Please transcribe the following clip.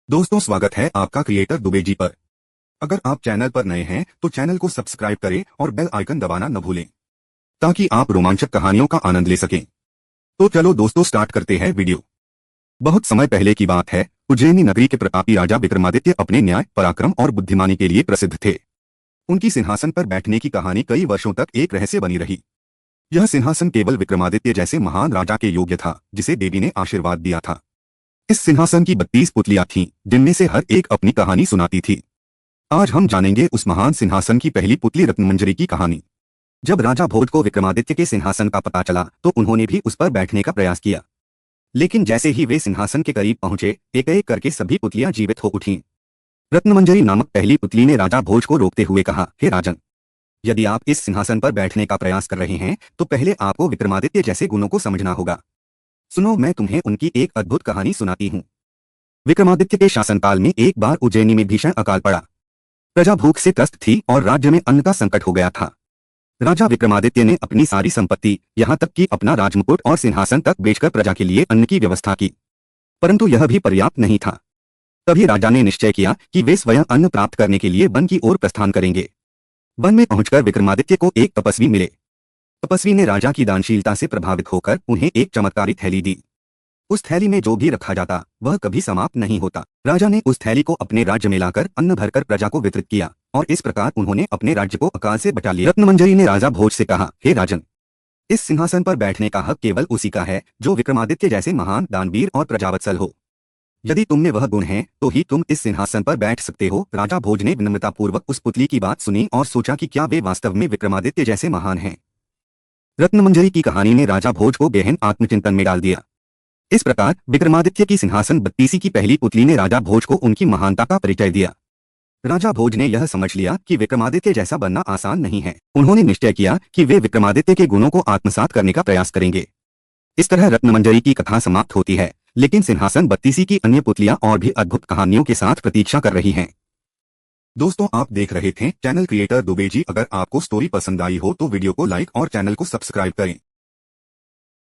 दोस्तों, स्वागत है आपका क्रिएटर दुबे जी पर। अगर आप चैनल पर नए हैं तो चैनल को सब्सक्राइब करें और बेल आइकन दबाना न भूलें ताकि आप रोमांचक कहानियों का आनंद ले सकें। तो चलो दोस्तों, स्टार्ट करते हैं वीडियो। बहुत समय पहले की बात है। उज्जैनी नगरी के प्रतापी राजा विक्रमादित्य अपने न्याय, पराक्रम और बुद्धिमानी के लिए प्रसिद्ध थे। उनकी सिंहासन पर बैठने की कहानी कई वर्षों तक एक रहस्य बनी रही। यह सिंहासन केवल विक्रमादित्य जैसे महान राजा के योग्य था जिसे देवी ने आशीर्वाद दिया था। इस सिंहासन की 32 पुतलियां थीं, जिनमें से हर एक अपनी कहानी सुनाती थी। आज हम जानेंगे उस महान सिंहासन की पहली पुतली रत्नमंजरी की कहानी। जब राजा भोज को विक्रमादित्य के सिंहासन का पता चला तो उन्होंने भी उस पर बैठने का प्रयास किया। लेकिन जैसे ही वे सिंहासन के करीब पहुंचे, एक एक करके सभी पुतलियां जीवित हो उठीं। रत्नमंजरी नामक पहली पुतली ने राजा भोज को रोकते हुए कहा, हे राजन, यदि आप इस सिंहासन पर बैठने का प्रयास कर रहे हैं तो पहले आपको विक्रमादित्य जैसे गुणों को समझना होगा। सुनो, मैं तुम्हें उनकी एक अद्भुत कहानी सुनाती हूँ। विक्रमादित्य के शासनकाल में एक बार उज्जैनी में भीषण अकाल पड़ा। प्रजा भूख से त्रस्त थी और राज्य में अन्न का संकट हो गया था। राजा विक्रमादित्य ने अपनी सारी संपत्ति, यहाँ तक कि अपना राजमुकुट और सिंहासन तक बेचकर प्रजा के लिए अन्न की व्यवस्था की, परंतु यह भी पर्याप्त नहीं था। तभी राजा ने निश्चय किया कि वे स्वयं अन्न प्राप्त करने के लिए वन की ओर प्रस्थान करेंगे। वन में पहुंचकर विक्रमादित्य को एक तपस्वी मिले। तपस्वी ने राजा की दानशीलता से प्रभावित होकर उन्हें एक चमत्कारी थैली दी। उस थैली में जो भी रखा जाता वह कभी समाप्त नहीं होता। राजा ने उस थैली को अपने राज्य में लाकर अन्न भरकर प्रजा को वितरित किया और इस प्रकार उन्होंने अपने राज्य को अकाल से बचा लिया। रत्नमंजरी ने राजा भोज से कहा, हे राजन, इस सिंहासन पर बैठने का हक केवल उसी का है जो विक्रमादित्य जैसे महान दानवीर और प्रजावत्सल हो। यदि तुम में वह गुण है तो ही तुम इस सिंहासन पर बैठ सकते हो। राजा भोज ने विनम्रतापूर्वक उस पुतली की बात सुनी और सोचा कि क्या वे वास्तव में विक्रमादित्य जैसे महान हैं। रत्नमंजरी की कहानी ने राजा भोज को गहन आत्मचिंतन में डाल दिया। इस प्रकार विक्रमादित्य की सिंहासन 32 की पहली पुतली ने राजा भोज को उनकी महानता का परिचय दिया। राजा भोज ने यह समझ लिया कि विक्रमादित्य जैसा बनना आसान नहीं है। उन्होंने निश्चय किया कि वे विक्रमादित्य के गुणों को आत्मसात करने का प्रयास करेंगे। इस तरह रत्नमंजरी की कथा समाप्त होती है, लेकिन सिंहासन 32 की अन्य पुतलियां और भी अद्भुत कहानियों के साथ प्रतीक्षा कर रही हैं। दोस्तों, आप देख रहे थे चैनल क्रिएटर दुबे जी। अगर आपको स्टोरी पसंद आई हो तो वीडियो को लाइक और चैनल को सब्सक्राइब करें।